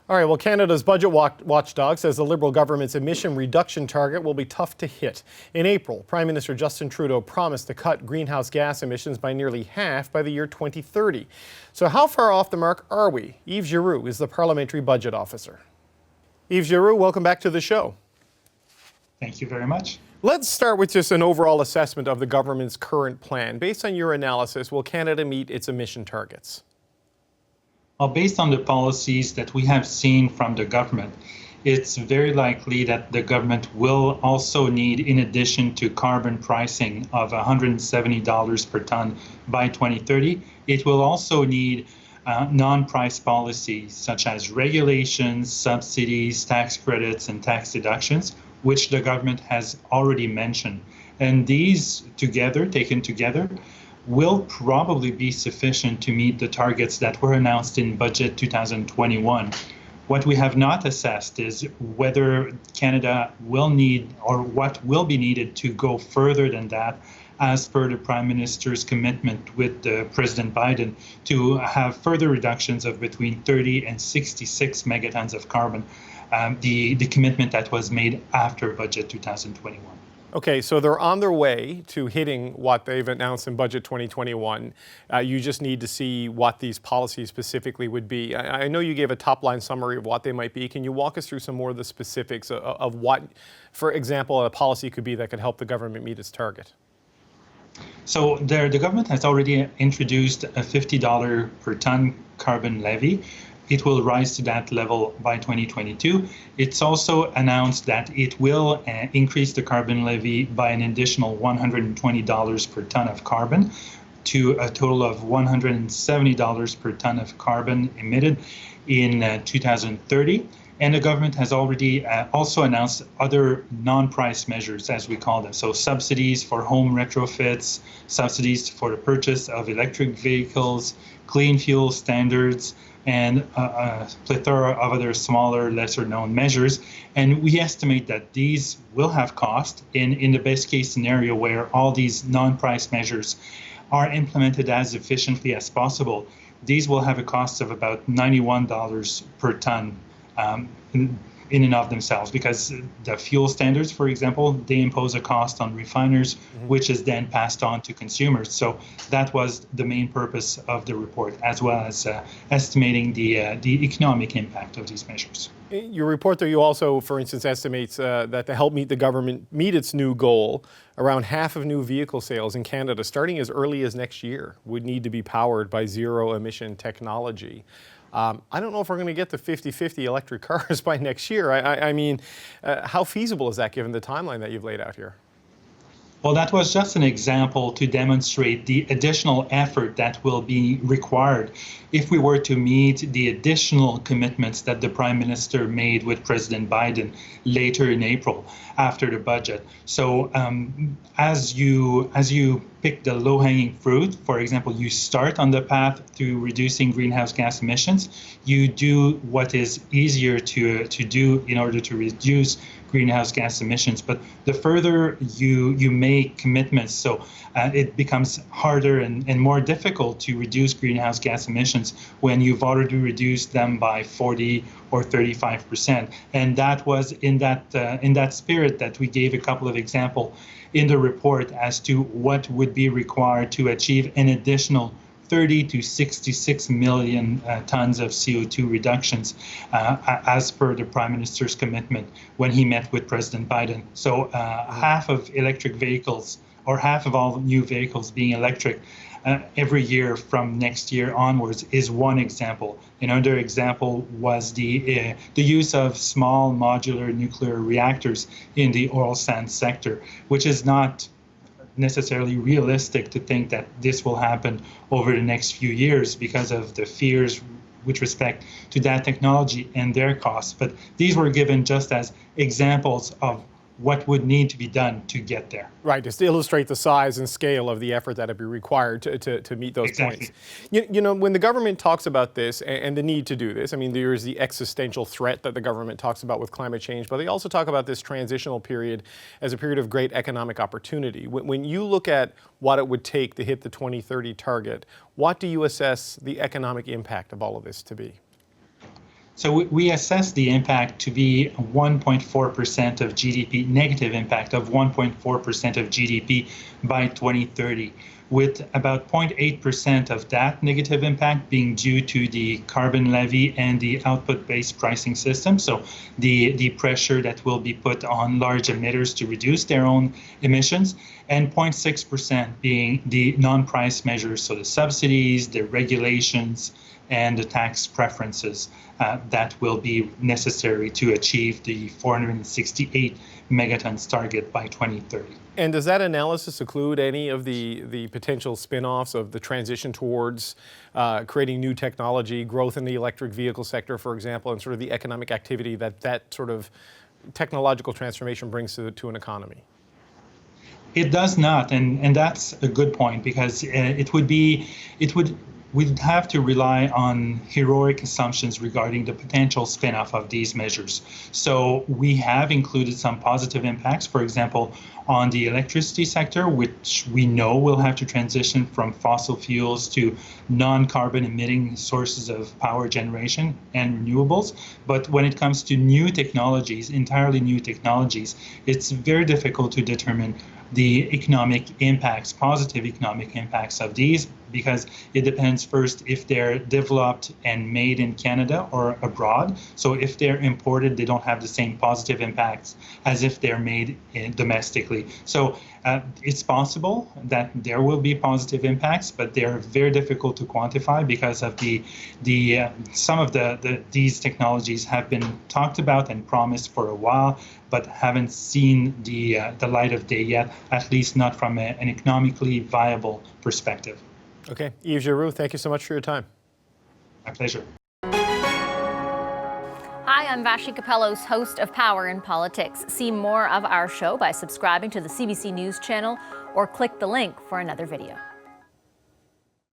All right, well, Canada's budget watchdog says the Liberal government's emission reduction target will be tough to hit. In April, Prime Minister Justin Trudeau promised to cut greenhouse gas emissions by nearly half by the year 2030. So how far off the mark are we? Yves Giroux is the Parliamentary Budget Officer. Yves Giroux, welcome back to the show. Thank you very much. Let's start with just an overall assessment of the government's current plan. Based on your analysis, will Canada meet its emission targets? Well, based on the policies that we have seen from the government, it's very likely that the government will also need, in addition to carbon pricing of $170 per ton by 2030, it will also need non-price policies such as regulations, subsidies, tax credits, and tax deductions, which the government has already mentioned. And these together, taken together, will probably be sufficient to meet the targets that were announced in Budget 2021. What we have not assessed is whether Canada will need, or what will be needed to go further than that, as per the Prime Minister's commitment with President Biden to have further reductions of between 30 and 66 megatons of carbon, the commitment that was made after Budget 2021. Okay, so they're on their way to hitting what they've announced in Budget 2021. You just need to see what these policies specifically would be. I know you gave a top-line summary of what they might be. Can you walk us through some more of the specifics of what, for example, a policy could be that could help the government meet its target? So the government has already introduced a $50 per ton carbon levy. It will rise to that level by 2022. It's also announced that it will increase the carbon levy by an additional $120 per ton of carbon to a total of $170 per ton of carbon emitted in 2030. And the government has already also announced other non-price measures, as we call them. So subsidies for home retrofits, subsidies for the purchase of electric vehicles, clean fuel standards, and a plethora of other smaller, lesser-known measures. And we estimate that these will have cost in the best-case scenario where all these non-price measures are implemented as efficiently as possible. These will have a cost of about $91 per ton in and of themselves, because the fuel standards, for example, they impose a cost on refiners, which is then passed on to consumers. So that was the main purpose of the report, as well as estimating the economic impact of these measures. Your report, though, you also, for instance, estimates that to help the government meet its new goal, around half of new vehicle sales in Canada, starting as early as next year, would need to be powered by zero-emission technology. I don't know if we're going to get to 50-50 electric cars by next year. I mean, how feasible is that given the timeline that you've laid out here? Well, that was just an example to demonstrate the additional effort that will be required if we were to meet the additional commitments that the Prime Minister made with President Biden later in April after the budget. So as you pick the low-hanging fruit, for example, you start on the path to reducing greenhouse gas emissions, you do what is easier to do in order to reduce greenhouse gas emissions. But the further you make commitments, so it becomes harder and more difficult to reduce greenhouse gas emissions when you've already reduced them by 40 or 35%. And that was in that spirit that we gave a couple of examples in the report as to what would be required to achieve an additional 30 to 66 million tons of CO2 reductions as per the Prime Minister's commitment when he met with President Biden. So half of electric vehicles, or half of all new vehicles being electric every year from next year onwards is one example. Another example was the use of small modular nuclear reactors in the oil sands sector, which is not necessarily realistic to think that this will happen over the next few years because of the fears with respect to that technology and their costs. But these were given just as examples of what would need to be done to get there. Right, just to illustrate the size and scale of the effort that would be required to meet those points. You know, when the government talks about this and the need to do this, I mean, there is the existential threat that the government talks about with climate change, but they also talk about this transitional period as a period of great economic opportunity. When you look at what it would take to hit the 2030 target, what do you assess the economic impact of all of this to be? So we assess the impact to be 1.4% of GDP, negative impact of 1.4% of GDP by 2030, with about 0.8% of that negative impact being due to the carbon levy and the output-based pricing system. So the pressure that will be put on large emitters to reduce their own emissions, and 0.6% being the non-price measures, so the subsidies, the regulations, and the tax preferences that will be necessary to achieve the 468 megatons target by 2030. And does that analysis include any of the potential spin-offs of the transition towards creating new technology, growth in the electric vehicle sector, for example, and sort of the economic activity that sort of technological transformation brings to an economy? It does not, and that's a good point, because we'd have to rely on heroic assumptions regarding the potential spin-off of these measures. So we have included some positive impacts, for example, on the electricity sector, which we know will have to transition from fossil fuels to non-carbon emitting sources of power generation and renewables. But when it comes to new technologies, entirely new technologies, it's very difficult to determine the economic impacts, positive economic impacts of these, because it depends first if they're developed and made in Canada or abroad. So if they're imported, they don't have the same positive impacts as if they're made domestically. So it's possible that there will be positive impacts, but they're very difficult to quantify because of some of these technologies have been talked about and promised for a while, but haven't seen the light of day yet, at least not from an economically viable perspective. Okay, Yves Giroux, thank you so much for your time. My pleasure. Hi, I'm Vashi Capellos, host of Power in Politics. See more of our show by subscribing to the CBC News channel or click the link for another video.